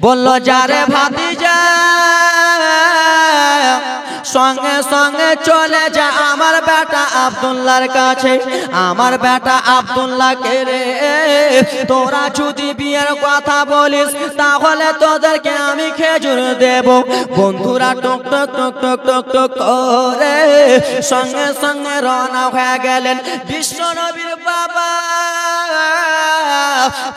বলল যারে ভাতিজা সঙ্গে সঙ্গে চলে যা আমার বেটা আব্দুল্লাহর কাছে। আমার বেটা আব্দুল্লাহকে রে তোরা যদি বিয়ের কথা বলিস তাহলে তোদেরকে আমি খেজুর দেব। বন্ধুরা টক টক টক টক টক টক করে সঙ্গে সঙ্গে রওনা হয়ে গেলেন বিশ্ব নবীর বাবা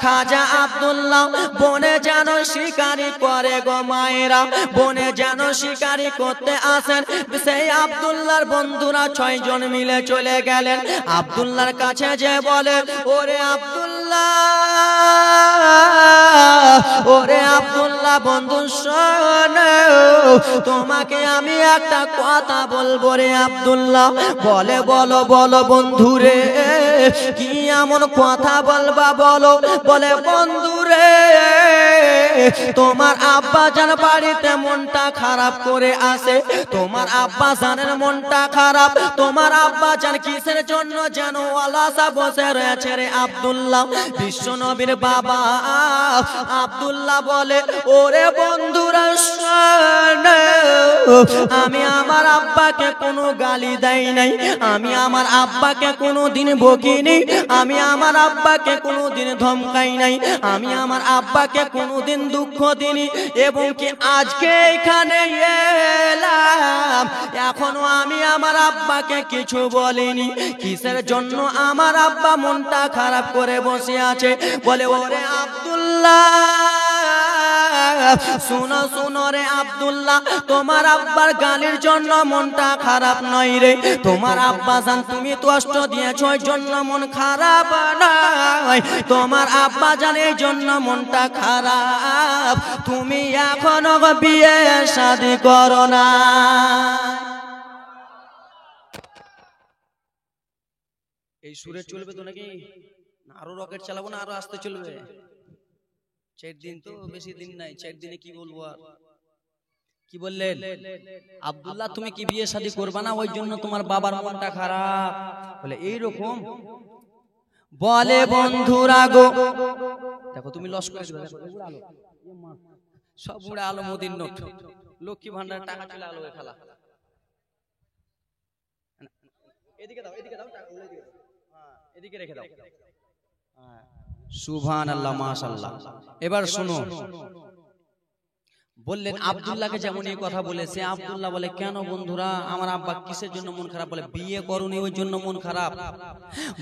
খাজা আব্দুল্লাহ। বনে যেন শিকারি করে গো মায়েরা, বনে যেন শিকারি করতে আসেন সেই আব্দুল্লাহর বন্ধুরা 6 জন মিলে চলে গেলেন আব্দুল্লাহর কাছে। যে বলে ওরে আব্দুল্লাহ, ওরে আব্দুল্লাহ বন্ধু শোন, তোমাকে আমি একটা কথা বলবো রে আব্দুল্লাহ। বলে বলো বলো বন্ধু রে, কি এমন কথা বলবা বলো। বলে বন্ধু রে, তোমার আব্বা জান বাড়িতে মনটা খারাপ করে আসে, তোমার আব্বা জানের মনটা খারাপ। তোমার আব্বা জান কিসের জন্য যেন আলাসা বসে রয়েছে রে আব্দুল্লাহ। বিশ্ব নবীর বাবা আব্দুল্লাহ বলে ওরে বন্ধুরা শোন, আমি আমার আব্বাকে কোনো গালি দেই নাই, আমি আমার আব্বাকে কোনো দিন বকিনি, আমি আমার আব্বাকে কোনো দিন ধমকাই নাই, আমি আমার আব্বাকে কোনো দিন দুঃখ দিনি। এবং কি আজকে এখানে এলাম এখনো আমি আমার আব্বাকে কিছু বলিনি। কিসের জন্য আমার আব্বা মনটা খারাপ করে বসে আছে। বলে ওরে আব্দুল্লাহ শুনো শুনো রে আব্দুল্লাহ, তোমার আব্বার গালির জন্য মনটা খারাপ নয় রে, তোমার আব্বা জান তুমি কষ্ট দিয়েছ ওই জন্য মন খারাপ নয়, তোমার আব্বা জান এই জন্য মনটা খারাপ, তুমি এখনো বিয়ে শাদী করো না। এই সুরে চলবে তো নাকি আরো রকেট চালাবো না আরো আস্তে চলবে? 4 দিন তো বেশি দিন নাই, 4 দিনে কি বলবো আর। কি বললেন আব্দুল্লাহ তুমি কি বিয়ে শাদী করবা না ওই জন্য তোমার বাবার মনটা খারাপ? বলে এইরকম। বলে বন্ধুরা গো দেখো তুমি লস করে দিবে, সব উড়ে আলো মোদির নোট, লক্ষ্মী ভান্ডার টাকা চলে আলো খেলা। এদিকে দাও এদিকে দাও, টাকা এদিকে দাও, হ্যাঁ এদিকে রেখে দাও। সুবহানাল্লাহ মাশাআল্লাহ। এবার শুনো, বললেন আব্দুল্লাহকে যেমন এই কথা বলেছে, আব্দুল্লাহ বলে কেন বন্ধুরা আমার আব্বা কিসের জন্য মন খারাপ? বলে বিয়ে করুনি ওই জন্য মন খারাপ।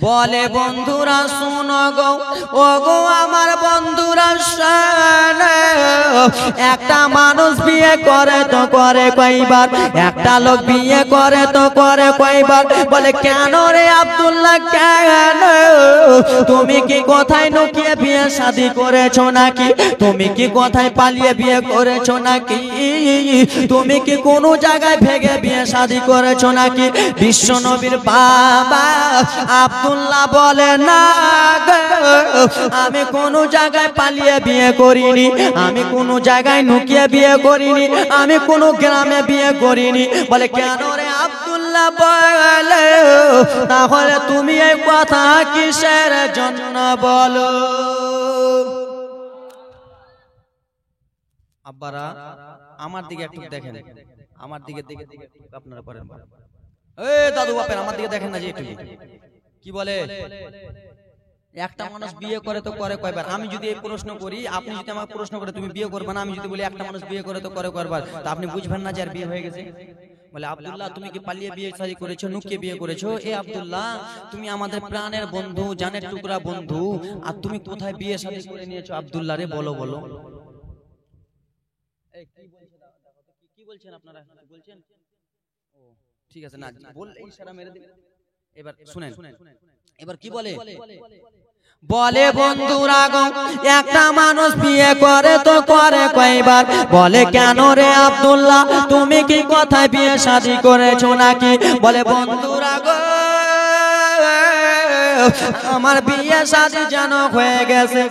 বলে বন্ধুরা শুনো গো, ও গো আমার বন্ধুরা শোনো, একটা মানুষ বিয়ে করে তো করে কয়বার, একটা লোক বিয়ে করে তো করে কয়বার। বলে কেন রে আব্দুল্লাহ কেন? তুমি কি কোথায় লুকিয়ে বিয়ে শাদী করেছো নাকি? তুমি কি কোথায় পালিয়ে বিয়ে করেছো নাকি? তুমি কি কোনো জায়গায় ভেগে বিয়ে শাদী করেছো নাকি? বিশ্ব নবীর বাবা আব্দুল্লাহ বলে না আমি কোনো জায়গায় পালিয়ে বিয়ে করিনি, আমি কোনো জায়গায় লুকিয়ে বিয়ে করিনি, আমি কোনো গ্রামে বিয়ে করিনি। বলে কেন রে আব্দুল্লাহ? বলে তাহলে তুমি এই কথা কিসের জন্য বলো? আব্বারা আমার দিকে একটু দেখেন, আমার দিকে দিকে আপনারা করেন। এই দাদু বাপের আমার দিকে দেখেন না যে একটু কি বলে। একটা মানুষ বিয়ে করে তো করে কয়বার? আমি যদি এই প্রশ্ন করি, আপনি যদি আমাকে প্রশ্ন করে তুমি বিয়ে করবে না, আমি যদি বলি একটা মানুষ বিয়ে করে তো করে কয়বার, তা আপনি বুঝবেন না যে আর বিয়ে হয়ে গেছে? বলে আব্দুল্লাহ তুমি কি পালিয়ে বিয়ে শাদী করেছো, লুকিয়ে বিয়ে করেছো? এ আব্দুল্লাহ তুমি আমাদের প্রাণের বন্ধু, জানের টুকরা বন্ধু, আর তুমি কোথায় বিয়ে শাদী করে নিয়েছো আব্দুল্লাহ রে? বলো বলো। কি বলছেন আপনারা? বলছেন ও ঠিক আছে না বল, ইশারা মেরে দিন। এবার শুনেন, এবার কি বলে? বলে বন্ধুরা গো একটা মানুষ বিয়ে করে তো করে কয়বার? বলে কেন রে আব্দুল্লাহ তুমি কি কোথায় বিয়ে শাদী করেছো নাকি? বলে বন্ধুরা গো আমার বিয়ে শাদী যেন হয়ে গেছে,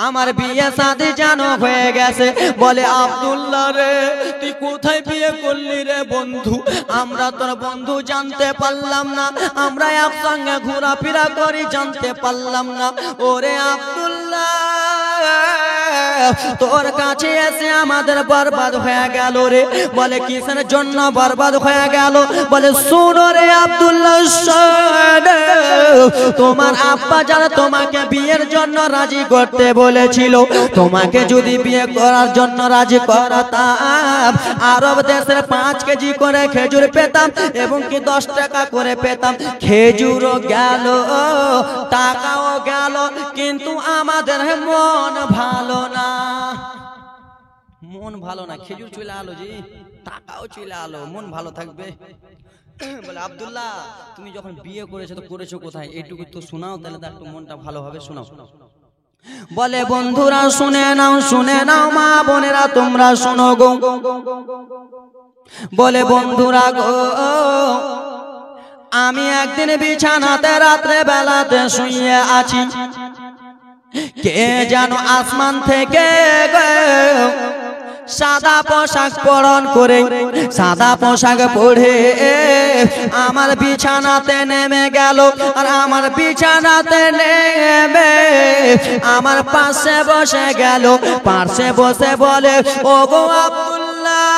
আমার বিয়ে শাদী জানো হয়ে গেছে। বলে আব্দুল্লাহ রে তুই কোথায় বিয়ে করলি রে বন্ধু? আমরা তোর বন্ধু জানতে পারলাম না, আমরা একসঙ্গে ঘোরাফেরা করি জানতে পারলাম না। ওরে আব্দুল্লাহ তোর কাছে এসে আমাদের বরবাদ হয়ে গেল রে। বলে কিসের জন্য বরবাদ হয়ে গেল? বলে শুনো রে আব্দুল্লাহ, তোমার আব্বা যারা তোমাকে বিয়ের জন্য রাজি করতে বলেছিল, তোমাকে যদি বিয়ে করার জন্য রাজি করাতাম, আরব দেশের 5 কেজি করে খেজুর পেতাম এবং কি 10 টাকা করে পেতাম। খেজুরও গেল, টাকাও গেল, কিন্তু আমাদের মন ভালো না। মন ভালো না, খেজুর চলে আলো জি, টাকাও চলে আলো, মন ভালো থাকবে? বলে আব্দুল্লাহ, তুমি যখন বিয়ে করেছো তো করেছো কোথায়? এইটুকু তো শোনাও, তাহলে তো একটু মনটা ভালো হবে, শোনাও। বলে বন্ধুরা শুনে নাও, শুনে নাও, মা বোনেরা তোমরা শোনো গো। বলে বন্ধুরা গো, আমি একদিন বিছানাতে রাত্রে বেলাতে শুয়ে আছি, কে যেন আসমান থেকে সাদা পোশাক পরন করে, সাদা পোশাক পরে আমার বিছানাতে নেমে গেল। আর আমার বিছানাতে নেমে আমার পাশে বসে গেল। পাশে বসে বলে, ও গো আব্দুল্লাহ,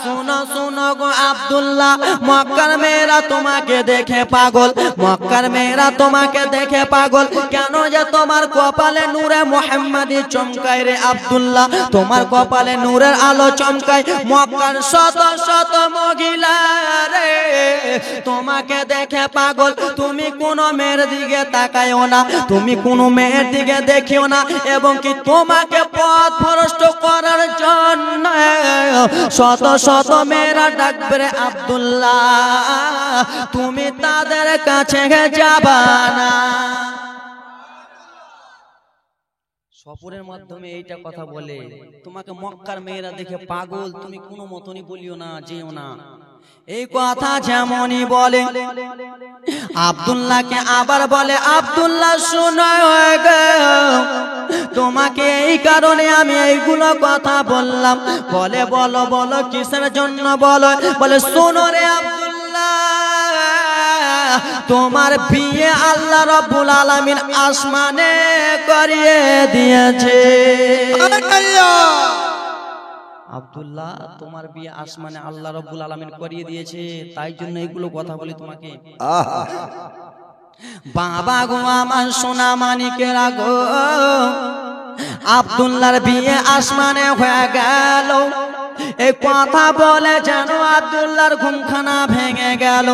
শুনো শুনো গো আব্দুল্লাহ, মক্কার মেয়েরা তোমাকে দেখে পাগল, মক্কার মেয়েরা তোমাকে দেখে পাগল। কেন যে তোমার কপালে নূরে মুহাম্মাদি চমকায় রে আব্দুল্লাহ, তোমার কপালে নূরের আলো চমকায়। মক্কার শত শত মহিলা রে তোমাকে দেখে পাগল। তুমি কোন মেয়ের দিকে তাকায়ও না, তুমি কোন মেয়ের দিকে দেখিও না, এবং কি তোমাকে পথ ভ্রষ্ট করার জন্য শত শত মেয়েরা ডাকবে রে আব্দুল্লাহ, তুমি তাদের কাছে যাবা না। সফরের মাধ্যমে এইটা কথা বলে, তোমাকে মক্কার মেয়েরা দেখে পাগল, তুমি কোনো মতনই বলিও না, যেও না। এই কথা যেমনই বলে, আব্দুল্লাহকে আবার বলে, আব্দুল্লাহ শোনো গো, তোমাকে এই কারণে আমি এইগুলো কথা বললাম। বলে বলো বলো, কিসের জন্য বলো? বলে শোনো রে আব্দুল্লাহ, তোমার বিয়ে আল্লাহ রাব্বুল আলামিন আসমানে করিয়ে দিয়েছে। আব্দুল্লাহ, তোমার বিয়ে আসমানে আল্লাহ রাব্বুল আলামিন করিয়ে দিয়েছে, তাই জন্য এগুলো কথা বলি তোমাকে। বাবা গো আমার সোনা মানিকেরা গো, আব্দুল্লাহর বিয়ে আসমানে হয়ে গেল। এই কথা বলে যেন আব্দুল্লাহর ঘুমখানা ভেঙে গেল।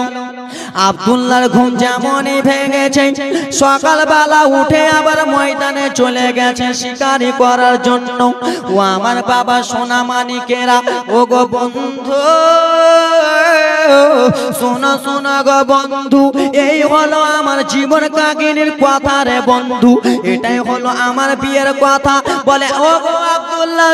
আব্দুল্লাহর ঘুম যেমনই ভেঙেছে, সকালবেলা উঠে আবার ময়দানে চলে গেছে শিকারি করার জন্য। ও আমার বাবা সোনা মানিকেরা, ও গো বন্ধু, শোনো শোনো গো বন্ধু, এই হলো আমার জীবন কাহিনীর কথা রে বন্ধু, এটাই হলো আমার বিয়ের কথা। বলে ও গো আব্দুল্লাহ,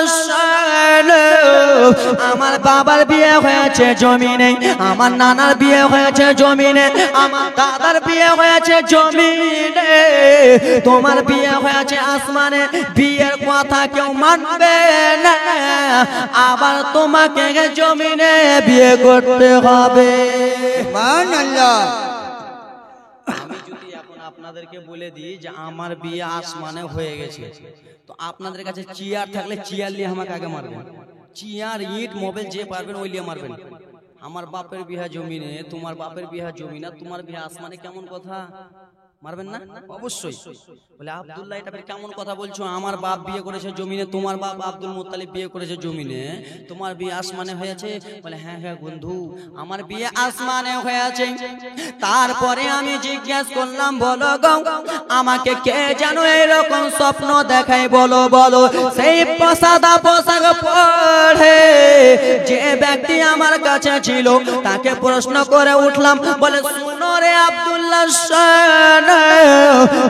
আমার বাবার বিয়ে হয়েছে জমিনে, আমার নানার বিয়ে হয়েছে জমিনে, আমার দাদার বিয়ে হয়েছে জমিনে, তোমার বিয়ে হয়েছে আসমানে। বিয়ের কথা কেউ মানবে না, আবার তোমাকে জমিনে বিয়ে করতে হবে। আমি যদি এখন আপনাদেরকে বলে দিই যে আমার বিয়ে আসমানে হয়ে গেছে, তো আপনাদের কাছে চেয়ার থাকলে চেয়ার নিয়ে আমাকে আগে মারবেন। চেয়ার, ইট, মোবাইল যে পারবেন ওই নিয়ে মারবেন। আমার বাপের বিহা জমিনে, তোমার বাপের বিহা জমিনে, তোমার বিহা আসমানে, কেমন কথা? মারবেন না? অবশ্যই। বলে আব্দুল্লাহ, এটা কেমন কথা বলছো? আমার বাপ বিয়ে করেছে জমিনে, তোমার বাপ আব্দুল মুত্তালিব বিয়ে করেছে জমিনে, তোমার বিয়ে আসমানে হয়েছে? বলে হ্যাঁ হ্যাঁ বন্ধু, আমার বিয়ে আসমানে হয়েছে। তারপরে আমি জিজ্ঞেস করলাম, বলো গো, আমাকে কে যেন এরকম স্বপ্ন দেখায়, বলো বলো। সেই সাদা পোশাক পরে যে ব্যক্তি আমার কাছে ছিল, তাকে প্রশ্ন করে উঠলাম। বলে শুনো রে আব্দুল্লাহ,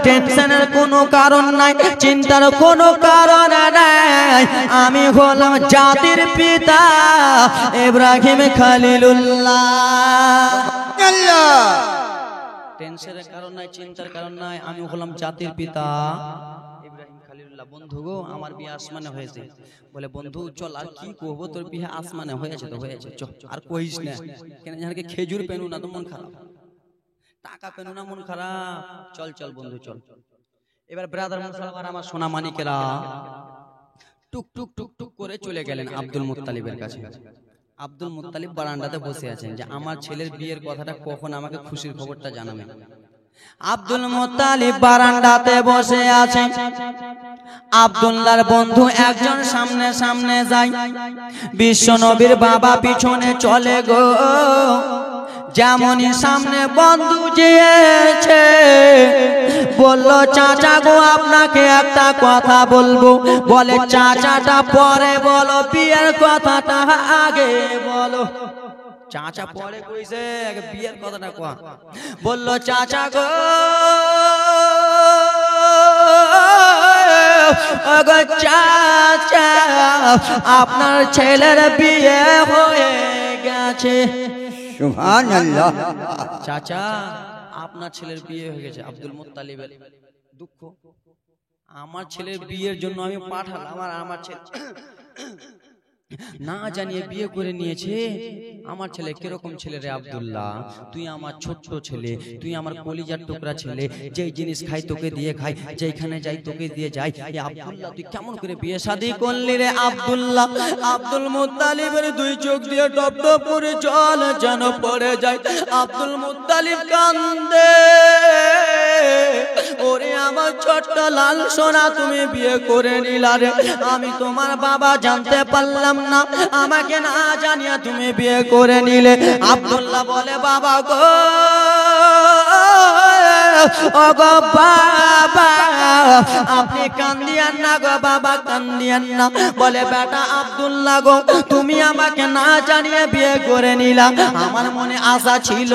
টেনশনের কোনো কারণ নাই, চিন্তার কোনো কারণ নাই, আমি হলাম জাতির পিতা ইব্রাহিম খলিলুল্লাহ। টেনশনের কারণ নাই, চিন্তার কারণ নাই, আমি হলাম জাতির পিতা ইব্রাহিম খলিলুল্লাহ। বন্ধু গো, আমার বিয়ে আসমানে হয়েছে। বলে বন্ধু চল, আর কি করবো, তোর বিয়ে আসমানে হয়েছে তো হয়েছে, চল আর কইস না। কেন জানকে খেজুর পেনু না তো মন খারাপ, টাকা পেনু না মন খারাপ, চল চল বন্ধু চল। এবার ব্রাদার মুসলমান আমার সোনা মানিকেরা টুক টুক টুক টুক করে চলে গেলেন আব্দুল মুত্তালিবের কাছে। আব্দুল মুত্তালিব বারান্দাতে বসে আছেন যে আমার ছেলের বিয়ের কথাটা কখন আমাকে খুশির খবরটা জানাবেন। আব্দুল মুত্তালিব বারান্দাতে বসে আছেন। আব্দুল্লাহর বন্ধু একজন সামনে সামনে যায়, বিশ্ব নবীর বাবা পিছনে চলে গো। যেমনই সামনে বন্ধু যেয়েছে বলল চাচা গো আপনাকে একটা কথা বলবো। বলে চাচাটা পরে বলো, বিয়ের কথাটা আগে বলো। চাচা পরে কইছে বিয়ের কথাটা কোয়া। বলল চাচা গো চাচা আপনার ছেলের বিয়ে হয়ে গেছে। সুবহানাল্লাহ। চাচা আপনার ছেলের বিয়ে হয়ে গেছে। আব্দুল মুত্তালিবের দুঃখ, আমার ছেলের বিয়ের জন্য আমি পাঠালাম আর আমার ছেলে না জানিয়ে বিয়ে করে নিয়েছে। আমার ছেলে কিরকম ছেলে রে আব্দুল্লাহ, তুই আমার ছোট্ট ছেলে, তুই আমার কলিজার টুকরা ছেলে, যেই জিনিস খাই তোকে দিয়ে খাই, যেখানে যাই তোকে দিয়ে যাই। এই আব্দুল্লাহ তুই কেমন করে বিয়ে শাদী করলি রে আব্দুল্লাহ? আব্দুল মুত্তালিবের দুই চোখ দিয়ে টপ টপ করে জল যেন পড়ে যায়। আব্দুল মুত্তালিব কান্দে, ওরে আমার ছোট্ট লাল সোনা তুমি বিয়ে করে নিলা রে, আমি তোমার বাবা জানতে পারলাম না, আমাকে না জানিয়ে তুমি বিয়ে করে নিলে। আব্দুল্লাহ বলে বাবা গো ও গো বাবা আপনি কান্দিয়েন না গো বাবা, কান্দিয়েন না। বলে বেটা আব্দুল্লাহ গো তুমি আমাকে না জানিয়ে বিয়ে করে নিলা, আমার মনে আশা ছিল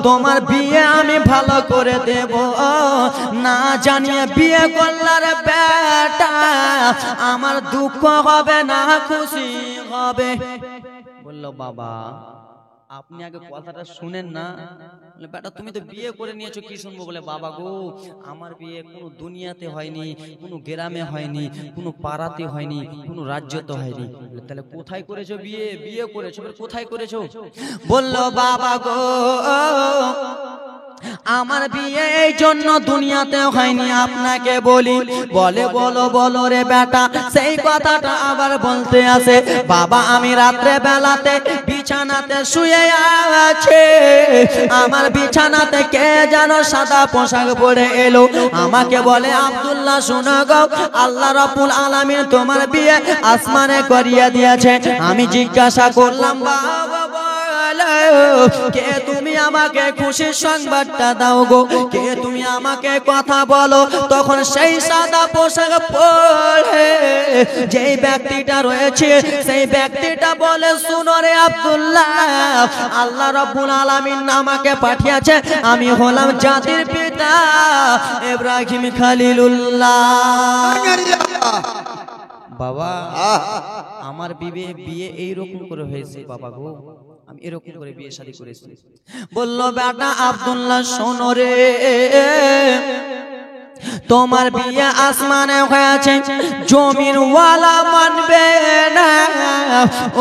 তোমার বিয়ে আমি ভালো করে দেব, না জানিয়ে বিয়ে করলার বেটা, আমার দুঃখ হবে না খুশি হবে। বলল বাবা আপনি আগে কথাটা শুনেন না। বলে বেটা তুমি তো বিয়ে করে নিয়েছো, কি শুনবো? বলে বাবা গো আমার বিয়ে কোনো দুনিয়াতে হয়নি, কোনো গ্রামে হয়নি, কোনো পাড়াতে হয়নি, কোনো রাজ্যতে হয়নি। বলে তাহলে কোথায় করেছো বিয়ে? বিয়ে করেছো, বলে কোথায় করেছো? বলল বাবা গো আমার বিয়ে এই জন্য দুনিয়াতে হয়নি আপনাকে বলি। বলে বলো বলো রে বেটা, সেই কথাটা আবার বলতে আসে। বাবা আমি রাত্রে বেলাতে বিছানাতে শুয়ে আছে, আমার বিছানাতে কে যেন সাদা পোশাক পরে এলো, আমাকে বলে আব্দুল্লাহ শোনো গো আল্লাহ রাব্বুল আলামিন তোমার বিয়ে আসমানে করিয়ে দিয়েছে। আমি জিজ্ঞাসা করলাম বাবা কে তুমি আমাকে খুশির সংবাদটা দাও গো, কে তুমি আমাকে কথা বলো। তখন সেই সাদা পোশাক পরে যেই ব্যক্তিটা রয়েছে সেই ব্যক্তিটা বলে শুনো রে আব্দুল্লাহ, আল্লাহ রাব্বুল আলামিন আমাকে পাঠিয়েছে, আমি হলাম জাতির পিতা ইব্রাহিম খলিলুল্লাহ। বাবা আমার বিয়ে এইরকম করে হয়েছে বাবা গো, আমি এরকম করে বিয়ে শাদী করেছি। বলল বেটা আব্দুল্লাহ শোনো রে, তোমার বিয়ে আসমানে হয়েছে, জমির ওয়ালা মানবে না।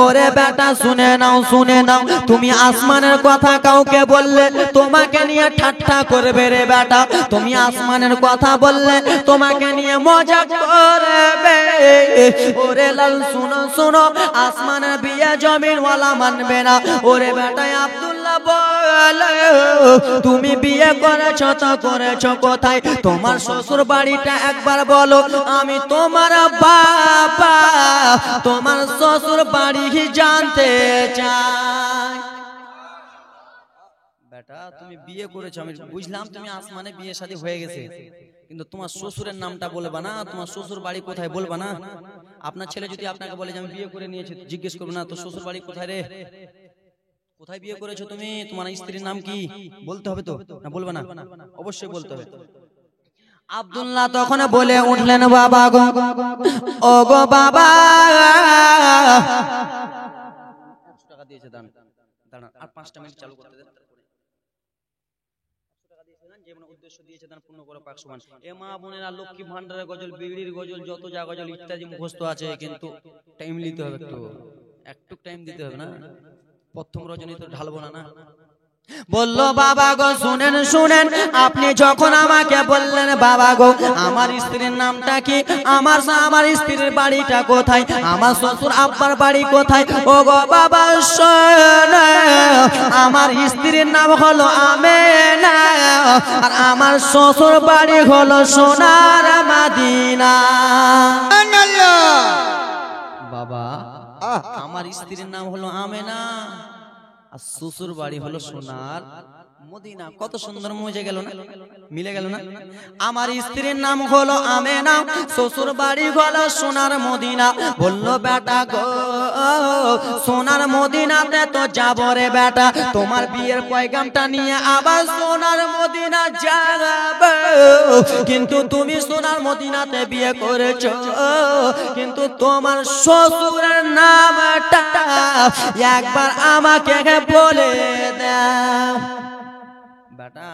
ওরে বেটা শুনে নাও শুনে নাও, তুমি আসমানের কথা কাউকে বললে তোমাকে নিয়ে ঠাট্টা করবে রে বেটা, তুমি আসমানের কথা বললে তোমাকে নিয়ে মজা করবে। ওরে লাল শুনো শুনো, আসমানের বিয়ে জমির ওয়ালা মানবে না। ওরে বেটা আব্দুল্লাহ বলে তুমি বিয়ে করেছো তো করেছো কোথায়? তোমার শ্বশুর বাড়িটা একবার বলো, আমি তোমার বাবা তোমার শ্বশুর বাড়ি জানতে চাই। বেটা তুমি বিয়ে করেছো আমি বুঝলাম, তুমি আসমানে বিয়ে শাদী হয়ে গেছে, কিন্তু তোমার শ্বশুরের নামটা বলবা না, তোমার শ্বশুর বাড়ি কোথায় বলবা না। আপনার ছেলে যদি আপনাকে বলে যে আমি বিয়ে করে নিয়েছি, জিজ্ঞেস করবো না তোর শ্বশুর বাড়ি কোথায় রে, কোথায় বিয়ে করেছো তুমি, তোমার স্ত্রীর নাম কি, বলতে হবে তো না? বলবে না? অবশ্যই বলতে হবে। আব্দুল্লাহ তখন বলে উঠলেন বাবা গো ও গো বাবা, টাকা দিয়েছে দাঁড়ান দাঁড়ান আর 5টা মিনিট চালু করতে দেন, উদ্দেশ্য দিয়েছে দান পূর্ণ করে পাক সুবহান। এ মা বোনেরা লক্ষ্মী ভান্ডারের গজল, বিড়ির গজল, যত যা গজল ইত্যাদি মুখস্থ আছে, কিন্তু টাইম নিতে হবে, একটু টাইম দিতে হবে না। প্রথম রজনী তো ঢালবো না, বললো বাবা গো শুনেন শুনেন, আপনি যখন আমাকে বললেন বাবা গো আমার স্ত্রীর নামটা কি, আমার স্ত্রীর বাড়িটা কোথায়, আমার শ্বশুর আব্বার বাড়ি কোথায়, ও গো বাবা শোনো, আমার স্ত্রীর নাম হলো আমেনা, আর আমার শ্বশুর বাড়ি হলো সোনার মদিনা। বাবা আমার স্ত্রীর নাম হলো আমেনা আর শ্বশুর বাড়ি হলো সোনার মদিনা। কত সুন্দর মজে গেল না, মিলে গেল না। আমার স্ত্রীর নাম হলো আমেনা, শ্বশুর বাড়ি হলো সোনার মদিনা। বললো বেটা গো সোনার মদিনাতে তো যাবো রে বেটা, তোমার বিয়ের পয়গামটা নিয়ে আবার সোনার মদিনা যাবো। কিন্তু তুমি সোনার মদিনাতে বিয়ে করেছো, কিন্তু তোমার শ্বশুরের নামটা একবার আমাকে বলে দাও। বেটা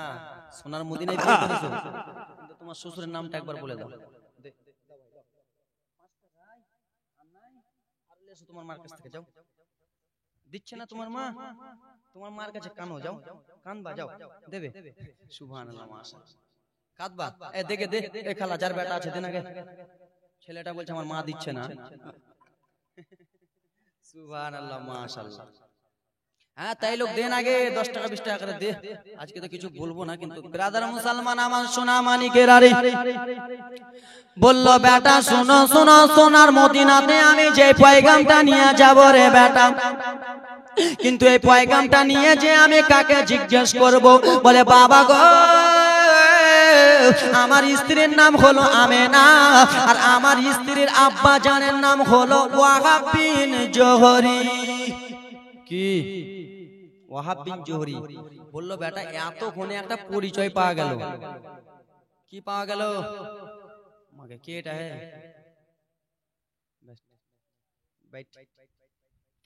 সোনার মদিনায় বিয়ে করেছো, কিন্তু তোমার শ্বশুরের নামটা একবার বলে দাও। তোমার মার কাছ থেকে যাও, দিচ্ছে না তোমার মা, তোমার মার কাছে কানো, যাও কানবা, যাও দেবে। সুবহানাল্লাহ মাশাআল্লাহ, কাঁদবা এ দেখে দে, এ খালা যার বেটা আছে দেন আগে। ছেলেটা বলছে আমার মা দিচ্ছে না। সুবহানাল্লাহ মাশাআল্লাহ। হ্যাঁ তাই লোক দেন আগে 10 টাকা 20 টাকা করে দে। আজকে তো কিছু বলবো না, কিন্তু ব্রাদার মুসলমান আমার সোনা মানিকের আরে বললো বেটা শোনো শোনো, সোনার মদিনাতে আমি যে পয়গামটা নিয়ে যাব রে বেটা, কিন্তু এই পয়গামটা নিয়ে যে আমি কাকে জিজ্ঞেস করব। বলে বাবা গো আমার স্ত্রীর নাম হলো আমেনা, আর আমার স্ত্রীর আব্বা জানের নাম হলো ওয়াহাব বিন জোহরি। কি ওয়াহাব বিন জোহরি? বললো বেটা এতক্ষণে একটা পরিচয় পাওয়া গেল। কি পাওয়া গেল? মাকে কে এটা হে বাইট,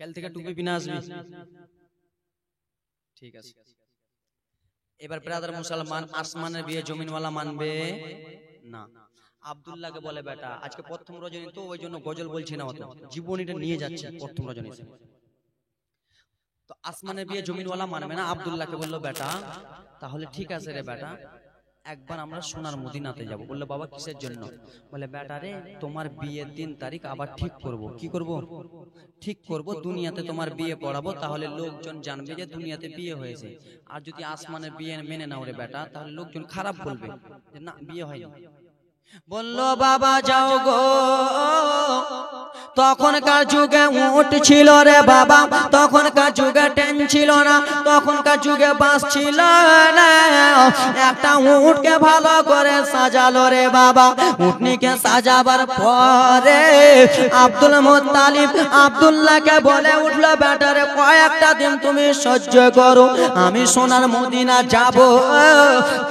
কাল থেকে টুপি বিনা আসবি, ঠিক আছে। এবার ব্রাদার মুসলমান আসমানের বিয়ে জমিনওয়ালা মানবে না। আব্দুল্লাহকে বলে বেটা আজকে প্রথম রজনী তো ওই জন্য গজল বলছি না, অত জীবনীটা নিয়ে যাচ্ছে প্রথম রজনী, তো আসমানের বিয়ে জমিনওয়ালা মানবে না। আব্দুল্লাহকে বললো বেটা তাহলে ঠিক আছে রে বেটা, একবার আমরা সোনার মদিনাতে যাব। বললো বাবা কিসের জন্য? বলে বেটা রে তোমার বিয়ের দিন তারিখ আবার ঠিক করব। কি করব? ঠিক করব, দুনিয়াতে তোমার বিয়ে পড়াবো, তাহলে লোকজন জানবে যে দুনিয়াতে বিয়ে হয়েছে। আর যদি আসমানের বিয়ে মেনে নাও রে বেটা, তাহলে লোকজন খারাপ বলবে যে না বিয়ে হয়নি। বললো বাবা যাও গো, তখনকার যুগে উট ছিল রে বাবা, তখনকার যুগে ট্রেন ছিল না, তখনকার যুগে বাস ছিল না। একটা উটকে ভালো করে সাজালো রে বাবা, উটনিকে সাজাবার পরে আব্দুল মুত্তালিব আব্দুল্লাহকে বলে উঠলো বেটা রে কয়েকটা দিন তুমি সহ্য করো, আমি সোনার মদিনা যাব,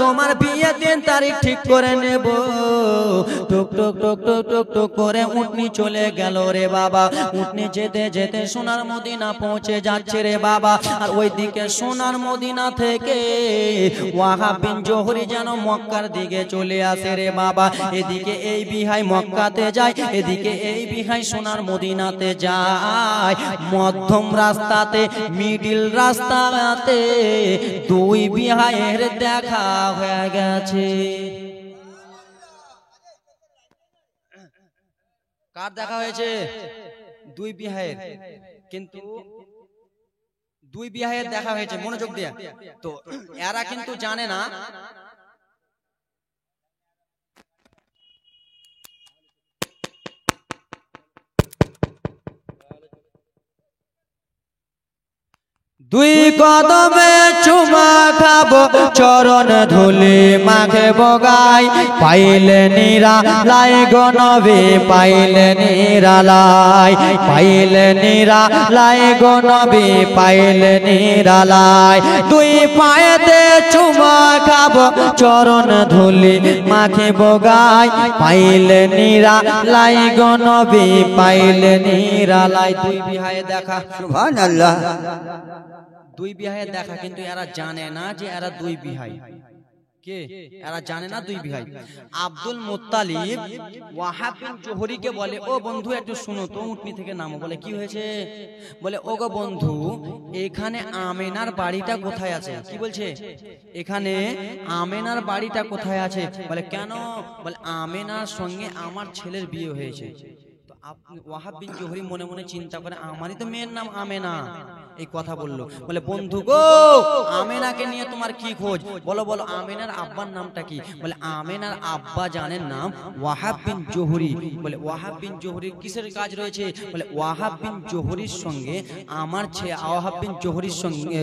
তোমার বিয়ের দিন তারিখ ঠিক করে নেব। টুক টুক টুক টুক টুক টুক করে উটনি চলে গেল রে বাবা। উটনি যেতে যেতে সোনার মদিনা পৌঁছে যাচ্ছে রে বাবা। আর ওইদিকে সোনার মদিনা থেকে ওয়াহাব বিন জোহরি যেন মক্কার দিকে চলে আসে রে বাবা। এদিকে এই বিহাই মক্কাতে যায়, এদিকে এই বিহাই সোনার মদিনাতে যায়। মধ্যম রাস্তাতে, মিডিল রাস্তাতে দুই বিহাইয়ের দেখা হয়ে গেছে। কার দেখা হয়েছে? দুই বিহাইয়ের। কিন্তু দুই বিহাইয়ের দেখা হয়েছে, মনোযোগ দিয়ে। তো এরা কিন্তু জানে না দুই কদমে চুমা খাবো, চরণ ধুলি মাখে বগাই, পাইলে নিরালাই গো নবী, পাইলে নিরালাই, পাইলে নিরালাই গো নবী, পাইলে নিরালাই। দুই পায়েতে চুমা খাবো, চরণ ধুলি মাখে বগাই, পাইলে নিরালাই গো নবী, পাইলে নিরালাই। দুই বিহায়ে দেখা, সুবহানাল্লাহ। দুই বিহাইয়ের দেখা, কিন্তু এরা জানে না যে এরা দুই বিহাই। কে এরা জানে না দুই ভাই আব্দুল মুত্তালিব ওয়াহাব বিন জোহরীকে বলে, ও বন্ধু একটু শুনো তো, উটনি থেকে নামো। বলে কি হয়েছে? বলে ও গো বন্ধু, এখানে আমেনার বাড়িটা কোথায় আছে? কি বলছে? এখানে আমেনার বাড়িটা কোথায় আছে? বলে কেন? বলে আমেনার সঙ্গে আমার ছেলের বিয়ে হয়েছে। তো ওয়াহাব বিন জোহরী মনে মনে চিন্তা করে, আমারই তো মেয়ের নাম আমেনা, এই কথা বললো। বলে বন্ধু গো, আমেনাকে নিয়ে তোমার কি খোঁজ? বলো বলো আমেনার আব্বার নামটা কি? বলে আমেনার আব্বা জানের নাম ওয়াহাব বিন জোহরী। বলে ওয়াহাব বিন জোহরীর কিসের কাজ রয়েছে? বলে ওয়াহাব বিন জোহরীর সঙ্গে আমার ওয়াহাব বিন জোহরীর সঙ্গে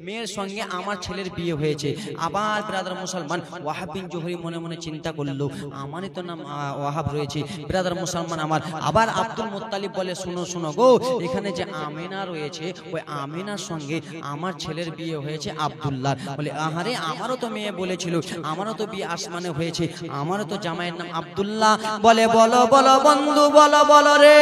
মেয়ের সঙ্গে আমার ছেলের বিয়ে হয়েছে। আবার ব্রাদার মুসলমান ওয়াহাব বিন জোহরী মনে মনে চিন্তা করলো, আমারই তো নাম ওয়াহাব রয়েছে। ব্রাদার মুসলমান আমার আবার আব্দুল মুত্তালিব বলে, শুনো শুনো গো, এখানে যে আমেনা রয়েছে, ওই আমেনার সঙ্গে আমার ছেলের বিয়ে হয়েছে আব্দুল্লাহ। বলে আহারে, আমারও তো মেয়ে বলেছিল, আমারও তো বিয়ে আসমানে হয়েছে, আমারও তো জামাইয়ের নাম আব্দুল্লাহ। বলে বলো বলো বন্ধু, বলো বলো রে,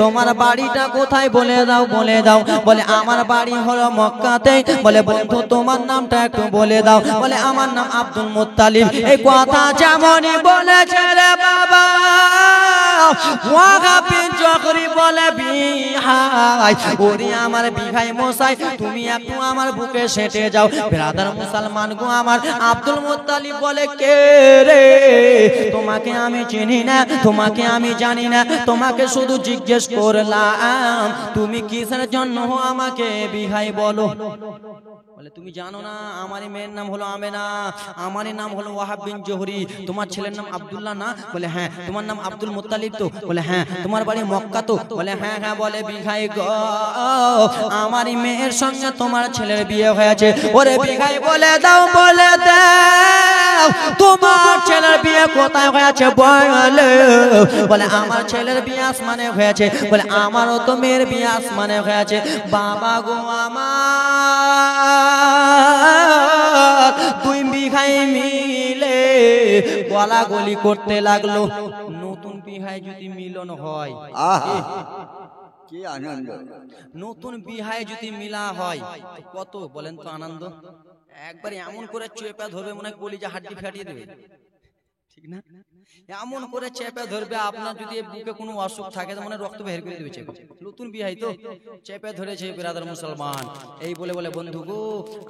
তোমার বাড়িটা কোথায়? বলে দাও বলে দাও। বলে আমার বাড়ি হলো মক্কাতে। বলে বন্ধু তোমার নামটা একটু বলে দাও। বলে আমার নাম আব্দুল মুত্তালিব। এই কথা যেমনই বলেছে রে বাবা, ওয়াহাব বিন জোহরী বলে বিহাই, ওরে আমার বিহাই মশাই, তুমি একটু আমার বুকে সেটে যাও। ব্রাদার মুসলমান গো আমার, আব্দুল মুত্তালিব বলে কে রে? তোমাকে আমি চিনি না, তোমাকে আমি জানি না, তোমাকে শুধু জিজ্ঞেস করলাম তুমি কিসের জন্য আমাকে বিহাই বলো। বলে তুমি জানো না আমারই মেয়ের নাম হলো আমেনা, আমারই নাম হলো ওয়াহাব বিন জোহরী, তোমার ছেলের নাম আব্দুল্লাহ না? বলে হ্যাঁ। তোমার নাম আব্দুল মুত্তালিব তো? বলে হ্যাঁ। তোমার বাড়ি মক্কা তো? বলে হ্যাঁ হ্যাঁ। বলে বিঘাই গো, আমারই মেয়ের সঙ্গে তোমার ছেলের বিয়ে হয়েছে। ওরে বিঘাই বলে দাও বলে দাও, তোমার ছেলের বিয়ে কোথায় হয়েছে বলে। বলে আমার ছেলের বিয়ে আসমানে হয়েছে। বলে আমারও তো মেয়ের বিয়ে আসমানে হয়েছে। বাবা গো আমার, দুই বিঘাই মিলে গলাগলি করতে লাগলো। নতুন বিহায় যদি মিলন হয়, কি আনন্দ! নতুন বিহায় যদি মিলা হয় কত বলেন তো আনন্দ। একবার এমন করে চেপে ধরবে, মনে হয় কলিজা হাড্ডি ফাটিয়ে দেবে, ঠিক না? এমন করে চেপে ধরবে, আপনার যদি বুকে কোনো অসুখ থাকে তো মনে রক্ত বের করে দেবে। নতুন বিহাই তো চেপে ধরেছে ব্রাদার মুসলমান। এই বলে বলে বন্ধু গো,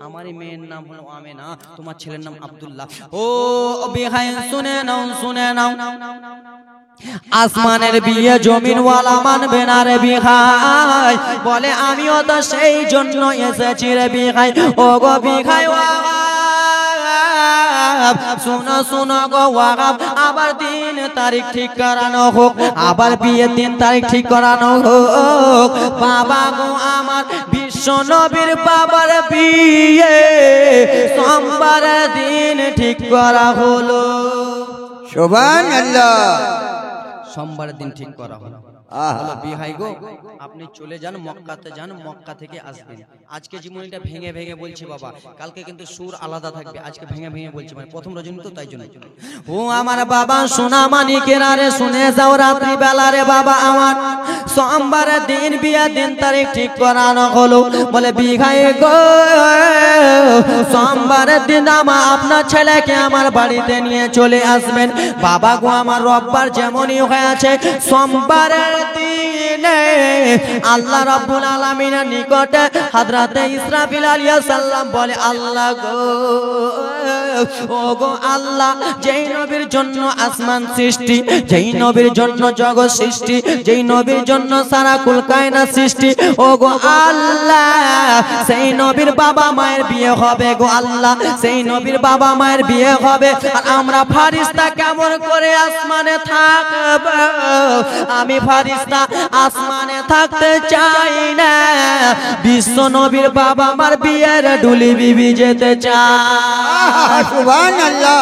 আমারই মেয়ের নাম হলো আমেনা, তোমার ছেলের নাম আব্দুল্লাহ। ও বিহাই শুনে নাও শুনে নাও, আসমানের বিয়ে জমিনওয়ালা মানবে না রে বিহাই। বলে আমিও তো সেই জন্য এসেছি রে বিহাই। ও গো বিহাই শোনো শোনো গো ওয়াহাব, আবার 3 তারিখ ঠিক করানো হোক, আবার বিয়ে 3 তারিখ ঠিক করানো হোক। বাবা গো আমার, বিশ্ব নবীর বাবার বিয়ে সোমবার দিন ঠিক করা হলো। সুবহানাল্লাহ। সোমবার দিন ঠিক করা হলো। বলো বিহাই গো, আপনি চলে যান মক্কাতে, যান, মক্কা থেকে আসবেন। আজকে জীবনীটা ভেঙে ভেঙে বলছি বাবা, কালকে কিন্তু সুর আলাদা থাকবে। আজকে ভেঙে ভেঙে বলছি, মানে প্রথম রজনী তো, তাই জন্য। ও আমার বাবা সোনা মানিকেরা রে, শুনে যাও রাত্রি বেলা রে বাবা আমার, সোমবারের দিন বিয়ে 3 তারিখ ঠিক করানো হলো। বলে বিহাই গো, সোমবারের দিন আপনার ছেলেকে আমার বাড়িতে নিয়ে চলে আসবেন। বাবা গো আমার, রোববার যেমনই হয়েছে, সোমবারের দিনে আল্লাহ রাব্বুল আলামিনের নিকটে হযরতে ইসরাফিল আলাইহিস সালাম বলে, আল্লাহ গো, ও গো আল্লাহ, যেই নবীর জন্য আসমান সৃষ্টি, যেই নবীর জন্য জগৎ সৃষ্টি, যেই নবীর জন্য সারা কুল কায়নাত সৃষ্টি, ও গো আল্লাহ, সেই নবীর বাবা মায়ের বিয়ে হবে গো আল্লাহ, সেই নবীর বাবা মায়ের বিয়ে হবে। আর আমরা ফারিস্তা কেমন করে আসমানে থাকব? আমি ফারিস্তা আসমানে থাকতে চাই না, বিশ্ব নবীর বাবা মার বিয়ের ডুলি বিবি যেতে চায়। সুবহানাল্লাহ।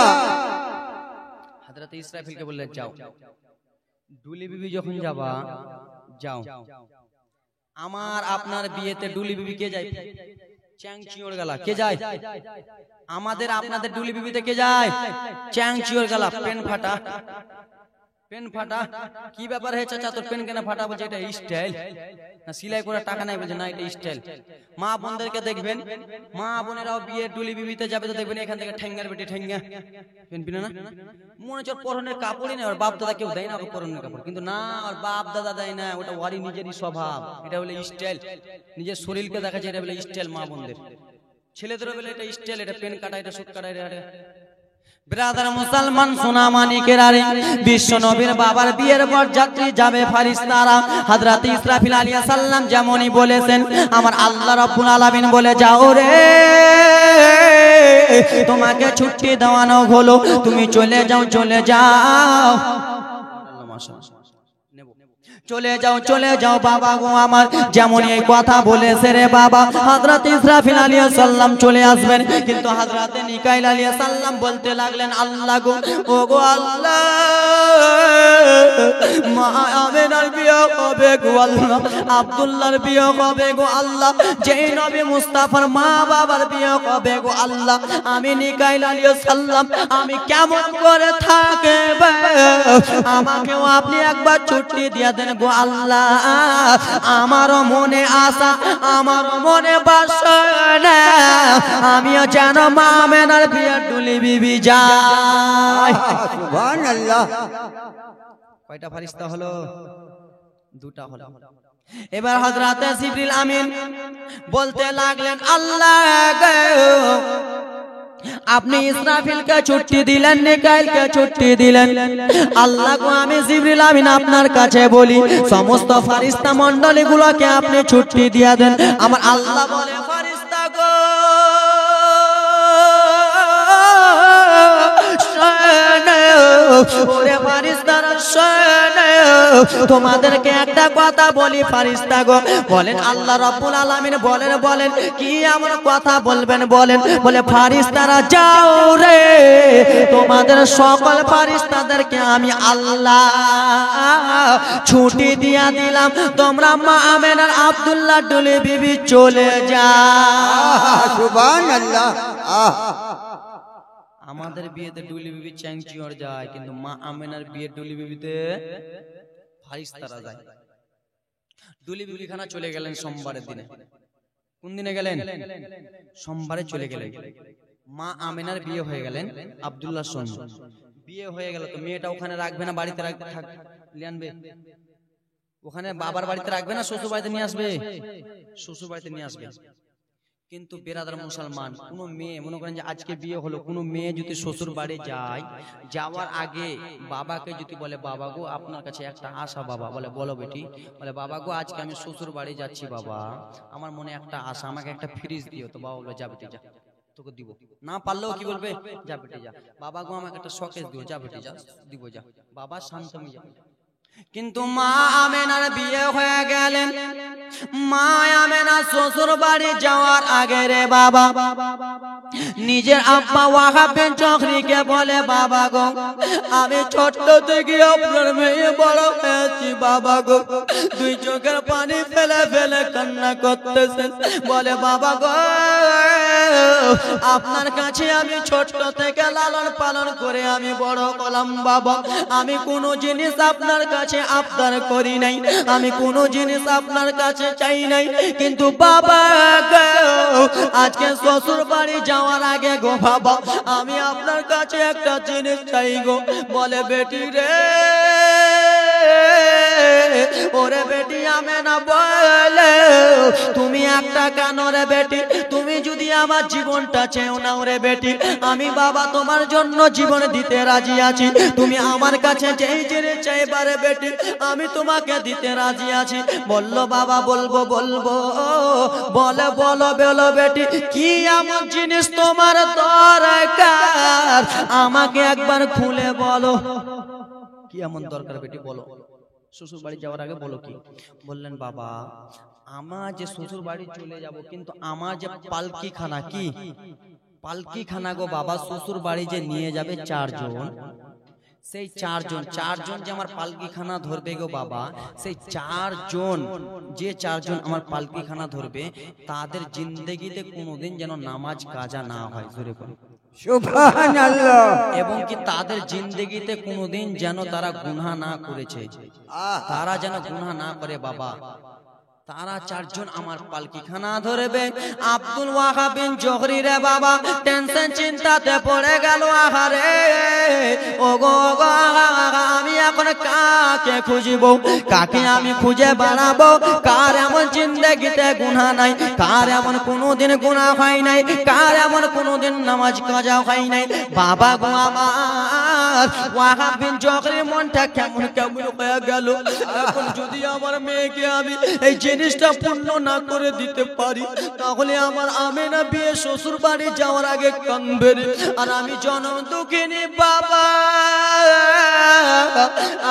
হযরত ইসরাফিলকে বললেন, যাও, ডুলি বিবি যখন যাবা যাও। আমার আপনার বিয়েতে ডুলি বিবি কে যায়? চ্যাং চিওর গালা কে যায়? আমাদের আপনাদের ডুলি বিবিতে কে যায়? চ্যাং চিওর গালা, পেন ফাটা। পেন ফাটা কি ব্যাপার হয়েছে চাচা তোর পেন কেন ফাটা? বলছে এটা স্টাইল না, সিলাই করে টাকা নাই। বলছে না এটা স্টাইল। মা বোনদেরকে দেখবেন, মা বোনেরাও বিয়ে ডুলি বিবিতে যাবে তো দেখবেন এখান থেকে ঠেঙ্গার বেটি ঠেঙ্গা পেন পিনে না, মনে হচ্ছে পরনের কাপড়ই না। ওর বাপ দাদা কেউ দেয় না ওকে পরনের কাপড়, কিন্তু না ওর বাপ দাদা দেয় না, ওটা ওয়ারি নিজেরই স্বভাব। এটা বলে স্টাইল, নিজের শরীরকে দেখাচ্ছে, এটা বলে স্টাইল। মা বোনদের ছেলেদেরও বলে এটা স্টাইল, এটা পেন কাটা, এটা সুট কাটা, এটা ব্রাদার মুসলমান সোনা মানিকের আরে বিশ্ব নবীর বাবার বিয়ের পর যাত্রী যাবে ফারিস্তারা। হযরত ইসরাফিল আলাইহিস সালাম যেমনই বলেছেন, আমার আল্লাহ রাব্বুল আলামিন বলে যাও রে, তোমাকে ছুটি দেওয়ানো হলো, তুমি চলে যাও, চলে যাও, চলে যাও বাবা গো আমার। যেমন এই কথা বলেছে রে বাবা, হযরত ইসরাফিল আলাইহিস সালাম চলে আসবেন, কিন্তু হযরত মিকাইল আলাইহিস সালাম বলতে লাগলেন আল্লাহ গো, ও গো আল্লাহ, মা আমিনার বিয়ে হবে গো আল্লাহ, আব্দুল্লাহর বিয়ে হবে গো আল্লাহ, যেই নবী মুস্তাফার মা বাবার বিয়ে হবে গো আল্লাহ, আমি মিকাইল আলাইহিস সালাম আমি কেমন করে থাকব? আমাকেও আপনি একবার ছুটি দিয়ে দেন গো আল্লাহ। আমারও মনে আশা, আমারও মনে বাসনা, আমিও যেন মা আমিনার বিয়ের ডুলি বিবি যাই। সুবহানাল্লাহ। কয়টা ফারিস্তা হলো? দুটা হলো। এবার হযরত জিবরিল আমিন বলতে লাগলেন আল্লাহ গো, আপনি ইসরাফিলকে ছুটি দিলেন, মিকাইলকে ছুটি দিলেন, আল্লাহ গো আমি জিবরিল আমিন আপনার কাছে বলি সমস্ত ফারিস্তা মণ্ডলী গুলোকে আপনি ছুটি দিয়ে দেন। আমার আল্লাহ বলে ফারিস্তা গো ওরে ফারিস্তারা শোনো, তোমাদেরকে একটা কথা বলি ফারিস্তা গো। বলেন আল্লাহ রাব্বুল আলামিন বলেন কি এমন কথা বলবেন বলেন? বলে ফারিস্তারা যাও রে, তোমাদের সকল ফারিস্তাদেরকে আমি আল্লাহ ছুটি দিয়া দিলাম, তোমরা মা আমিনার আব্দুল্লাহ ডুলি বিবি চলে যাও। সুবহানাল্লাহ। আমাদের বিয়েতে ডুলি বিবি চ্যাংচিওর যায়, কিন্তু মা আমিনার বিয়ের ডুলি বিবিতে ফারিস্তারা যায়। ডুলি বিবি খানা চলে গেলেন সোমবারের দিনে। কোন দিনে গেলেন? সোমবারে চলে গেলেন। মা আমিনার বিয়ে হয়ে গেলেন আব্দুল্লাহর সঙ্গে। বিয়ে হয়ে গেল তো মেয়েটা ওখানে রাখবে না, বাড়িতে আনবে? ওখানে বাবার বাড়িতে রাখবে না, শ্বশুর বাড়িতে নিয়ে আসবে? শ্বশুর বাড়িতে নিয়ে আসবে। কিন্তু বেরাদার মুসলমান, কোন মেয়ে মনে করেন যে আজকে বিয়ে হলো, কোন মেয়ে যদি শ্বশুর বাড়ি যায়, যাওয়ার আগে বাবাকে যদি বলে বাবা গো আপনার কাছে একটা আশা, বাবা বলে বলো বেটি, বলে বাবা গো আজকে আমি শ্বশুর বাড়ি যাচ্ছি বাবা, আমার মনে একটা আশা, আমাকে একটা ফ্রিজ দিও। তো বাবা বলে যা বেটি যা, তোকে দিব। না পারলেও কি বলবে? যা বেটি যা। বাবা গো আমাকে একটা শোকেস দিও, যা বেটি যা, দিব যা। বাবা শান্ত হয়ে যাবে। কিন্তু মা আমিনার বিয়ে হয়ে গেলেন, মা আমিনা শ্বশুর বাড়ি যাওয়ার আগে রে বাবা নিজের আব্বা ওয়াহাব বিন চকরিকে বলে বাবা গো আমি ছোট্ট থেকে আপনার মেয়ে বড় হয়েছি বাবা গো, দুই চোখের পানি ফেলে ফেলে কান্না করতেছেন। বলে বাবা গো আপনার কাছে আমি ছোট্ট থেকে লালন পালন করে আমি বড় হলাম বাবা, আমি কোনো জিনিস আপনার কাছে আবদার করি নাই, আমি কোনো জিনিস আপনার কাছে চাই নাই, কিন্তু বাবা গো আজকে শ্বশুর বাড়ি যাওয়ার আগে গো বাবা আমি আপনার কাছে একটা জিনিস চাই গো। বলে বেটি রে, ওরে বেটি আমিনা বলে তুমি একটা কেন রে বেটি, তুমি যদি আমার জীবনটা চেও না রে বেটি, আমি বাবা তোমার জন্য জীবন দিতে রাজি আছি, তুমি আমার কাছে যেই জিনিস চাইবারে বেটি আমি তোমাকে দিতে রাজি আছি। বললো বাবা বলবো বলবো, বলে বলো বলো বেটি কি এমন জিনিস তোমার দরকার আমাকে একবার খুলে বলো। কি এমন দরকার বেটি বলো, শ্বশুর বাড়ি যাওয়ার আগে বলো কি? বললেন বাবা আমার যে শ্বশুর বাড়ি চলে যাব, কিন্তু আমার যে পালকি খানা, কি পালকি খানা গো বাবা, শ্বশুর বাড়ি যে নিয়ে যাবে চারজন, সেই চারজন যে আমার পালকি খানা ধরবে গো বাবা, সেই যে চারজন আমার পালকি খানা ধরবে তাদের জিন্দেগিতে কোনোদিন যেন নামাজ কাজা না হয়। জোরে করে সুবহানাল্লাহ। এবং কি তাদের জিন্দেগিতে কোনোদিন যেন তারা গুনাহ না করেছে, তারা যেন গুনাহ না করে বাবা। তারা চারজন আমার পালকিখানা ধরবে। আব্দুল ওয়াহাব বিন জোহরি রে বাবা টেনশন চিন্তাতে পড়ে গেল। আহারে ও গো আমি এখন কাকে খুঁজব, কাকে আমি খুঁজে বেড়াবো? কার এমন জিন্দেগিতে গুনাহ নাই, কার এমন কোনোদিন গুনাহ হয় নাই, কার এমন কোনোদিন নামাজ কাজা হয় নাই। বাবা গো আমার ওয়াহাব বিন জোহরির মনটা কেমন কেমন হয়ে গেল। এখন যদি আমার মেয়েকে আমি এই জিনিসটা পূর্ণ না করে দিতে পারি, তাহলে আমার আমেনা বিয়ে শ্বশুর বাড়ি যাওয়ার আগে কাঁদবে রে। আর আমি জনম দুঃখিনী বাবা,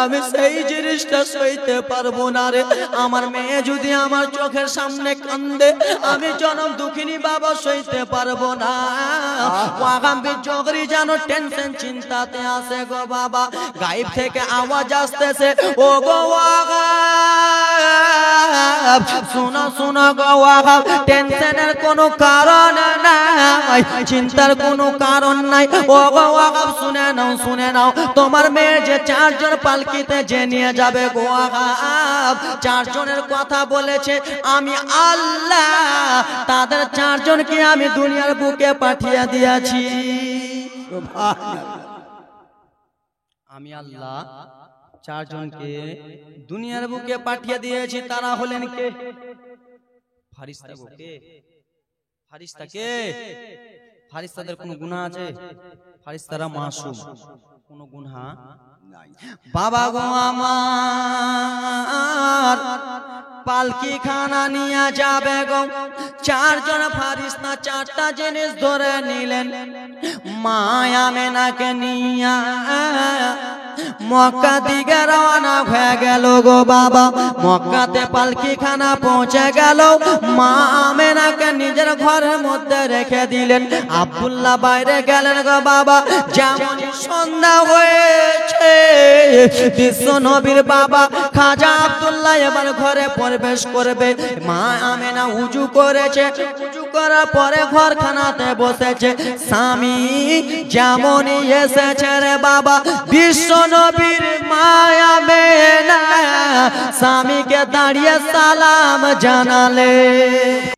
আমি সেই জিনিসটা সইতে পারবো না রে। আমার মেয়ে যদি আমার চোখের সামনে কান্দে, আমি জনম দুঃখিনী বাবা সইতে পারবো না। ওয়াহাব বিন জোহরি যেন টেনশন চিন্তাতে আসে গো বাবা। গায়েব থেকে আওয়াজ আসতেছে, ও গো ওয়াহাব শোনো শোনো গো ওয়াহাব, টেনশনের কোনো কারণ নাই, চিন্তার কোনো কারণ নাই। ও গো ওয়াহাব শুনে নাও শুনে নাও, তোমার মেয়ে যে চারজন পালকিতে যে নিয়ে যাবে গো ওয়াহাব, চারজনের কথা বলেছে আমি আল্লাহ, তাদের চারজনকে আমি দুনিয়ার বুকে পাঠিয়ে দিয়েছি। আমি আল্লাহ চারজনকে দুনিয়ার বুকে পাঠিয়ে দিয়েছি। তারা হলেন কে? ফারিস্তা গো। কে ফারিস্তা? কে ফারিস্তাদের কোনো গুনাহ আছে? ফারিস্তারা মাসুম, কোনো গুনাহ নাই। বাবা গো আমার পালকি খানা নিয়ে যাবে গো, চারজন ফারিস্তা চারটা জিনিস ধরে নিলেন। মা আমেনাকে নিয়ে মক্কা দিকে রওনা হয়ে গেল গো বাবা। মক্কাতে পালকি খানা পৌঁছে গেল। মা আমেনাকে নিজের ঘরের মধ্যে রেখে দিলেন। আব্দুল্লাহ বাইরে গেলেন গো বাবা। যেমন সন্ধ্যা হয়েছে, বিশ্ব নবীর বাবা খাজা আব্দুল্লাহ এবার ঘরে প্রবেশ করবে। মা আমেনা উজু করেছে, উজু করার পরে ঘরখানাতে বসেছে। স্বামী যেমনই এসেছে রে বাবা, বিশ্ব নবীর মা আমেনা স্বামীকে দাঁড়িয়ে সালাম জানালে।